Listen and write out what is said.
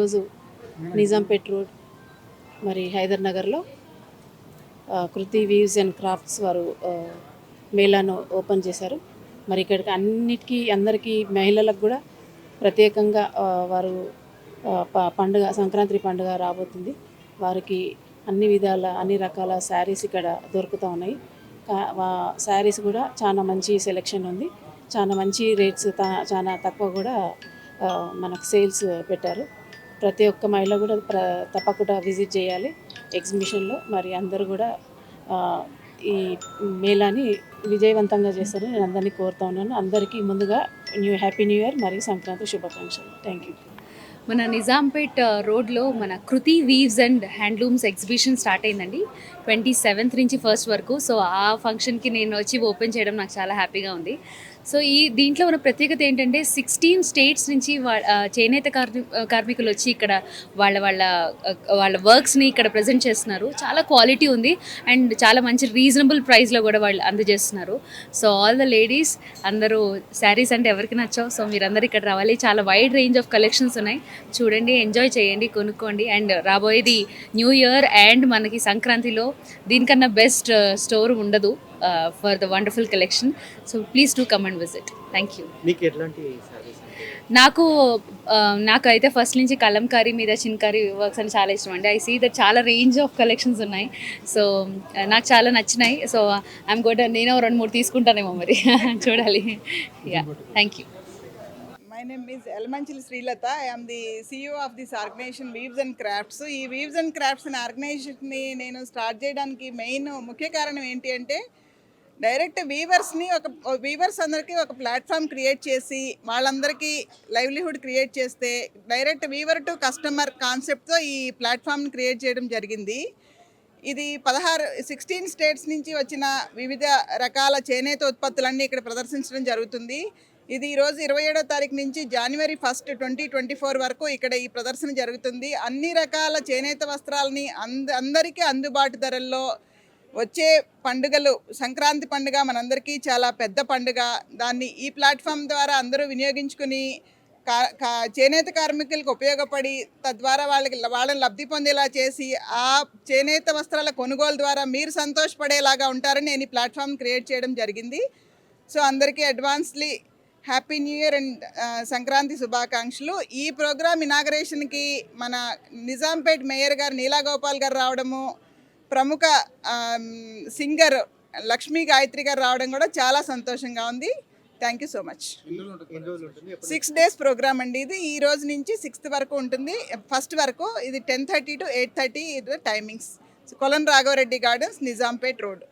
ఈరోజు నిజాంపేట్ రోడ్ మరి హైదర్ నగర్లో కృతి వీవ్స్ అండ్ క్రాఫ్ట్స్ వారు మేళాను ఓపెన్ చేశారు. మరి ఇక్కడికి అందరికీ మహిళలకు కూడా ప్రత్యేకంగా వారు పండుగ సంక్రాంతి పండుగ రాబోతుంది. వారికి అన్ని రకాల శారీస్ ఇక్కడ దొరుకుతూ ఉన్నాయి. శారీస్ కూడా చాలా మంచి సెలెక్షన్ ఉంది. చాలా మంచి రేట్స్, చాలా తక్కువ కూడా మనకు సేల్స్ పెట్టారు. ప్రతి ఒక్క మహిళ కూడా తప్పకుండా విజిట్ చేయాలి ఎగ్జిబిషన్లో. మరి అందరూ కూడా ఈ మేళాని విజయవంతంగా చేస్తారని నేను అందరినీ కోరుతా ఉన్నాను. అందరికీ ముందుగా హ్యాపీ న్యూ ఇయర్ మరియు సంక్రాంతి శుభాకాంక్షలు. Thank you. మన నిజాంపేట్ రోడ్లో మన Kriti weaves and handlooms exhibition start అయిందండి 27th నుంచి 1st వరకు. సో ఆ ఫంక్షన్కి నేను వచ్చి ఓపెన్ చేయడం నాకు చాలా హ్యాపీగా ఉంది. సో దీంట్లో ఉన్న ప్రత్యేకత ఏంటంటే 16 స్టేట్స్ నుంచి చేనేత కార్మికులు వచ్చి ఇక్కడ వాళ్ళ వర్క్స్ని ఇక్కడ ప్రజెంట్ చేస్తున్నారు. చాలా క్వాలిటీ ఉంది అండ్ చాలా మంచి రీజనబుల్ ప్రైస్లో కూడా వాళ్ళు అందజేస్తున్నారు. సో ఆల్ ద లేడీస్ అందరూ శారీస్ అంటే ఎవరికి నచ్చావు, సో మీరందరూ ఇక్కడ రావాలి. చాలా వైడ్ రేంజ్ ఆఫ్ కలెక్షన్స్ ఉన్నాయి, చూడండి, ఎంజాయ్ చేయండి, కొనుక్కోండి. అండ్ రాబోయేది న్యూ ఇయర్ అండ్ మనకి సంక్రాంతిలో దీనికన్నా బెస్ట్ స్టోర్ ఉండదు for the wonderful collection. So please to come and visit. Thank you. నాకైతే ఫస్ట్ నుంచి కలంకారీ మీద చిన్కారీ వర్క్స్ అని చాలా ఇష్టం అండి. ఐ సీ దట్ చాలా రేంజ్ ఆఫ్ కలెక్షన్స్ ఉన్నాయి. సో నాకు చాలా నచ్చినాయి. So I'm good. నేను 2-3 తీసుకుంటానేమో మరి చూడాలి. Yeah, thank you. My name is Elmanchil Srilata. I am the CEO of this organization Weaves and Crafts. ఈ వీవ్స్ అండ్ క్రాఫ్ట్స్ అనే ఆర్గనైజేషన్ని నేను స్టార్ట్ చేయడానికి ముఖ్య కారణం ఏంటి అంటే, డైరెక్ట్ వీవర్స్ అందరికీ ఒక ప్లాట్ఫామ్ క్రియేట్ చేసి వాళ్ళందరికీ లైవ్లీహుడ్ క్రియేట్ చేస్తే డైరెక్ట్ వీవర్ టు కస్టమర్ కాన్సెప్ట్తో ఈ ప్లాట్ఫామ్ని క్రియేట్ చేయడం జరిగింది. ఇది 16 స్టేట్స్ నుంచి వచ్చిన వివిధ రకాల చేనేత ఉత్పత్తులన్నీ ఇక్కడ ప్రదర్శించడం జరుగుతుంది. ఇది ఈరోజు 27వ తారీఖు నుంచి January 1, 2024 వరకు ఇక్కడ ఈ ప్రదర్శన జరుగుతుంది. అన్ని రకాల చేనేత వస్త్రాలని అందరికీ అందుబాటు ధరల్లో వచ్చే పండుగలు, సంక్రాంతి పండుగ మనందరికీ చాలా పెద్ద పండుగ. దాన్ని ఈ ప్లాట్ఫామ్ ద్వారా అందరూ వినియోగించుకుని చేనేత కార్మికులకు ఉపయోగపడి తద్వారా వాళ్ళని లబ్ధి పొందేలా చేసి ఆ చేనేత వస్త్రాల కొనుగోలు ద్వారా మీరు సంతోషపడేలాగా ఉంటారని నేను ఈ ప్లాట్ఫామ్ క్రియేట్ చేయడం జరిగింది. సో అందరికీ advancely happy new year and Sankranti శుభాకాంక్షలు. ఈ ప్రోగ్రామ్ ఇనాగరేషన్కి మన నిజాంపేట్ మేయర్ గారు నీలా గోపాల్ గారు రావడము, ప్రముఖ సింగర్ లక్ష్మీ గాయత్రి గారు రావడం కూడా చాలా సంతోషంగా ఉంది. Thank you so much. 6 days programme అండి ఇది. ఈ రోజు నుంచి 6th వరకు ఉంటుంది. 1st వరకు ఇది 10:30 to 8:30 timings. Kolan Raghavareddy gardens, Nizampet road.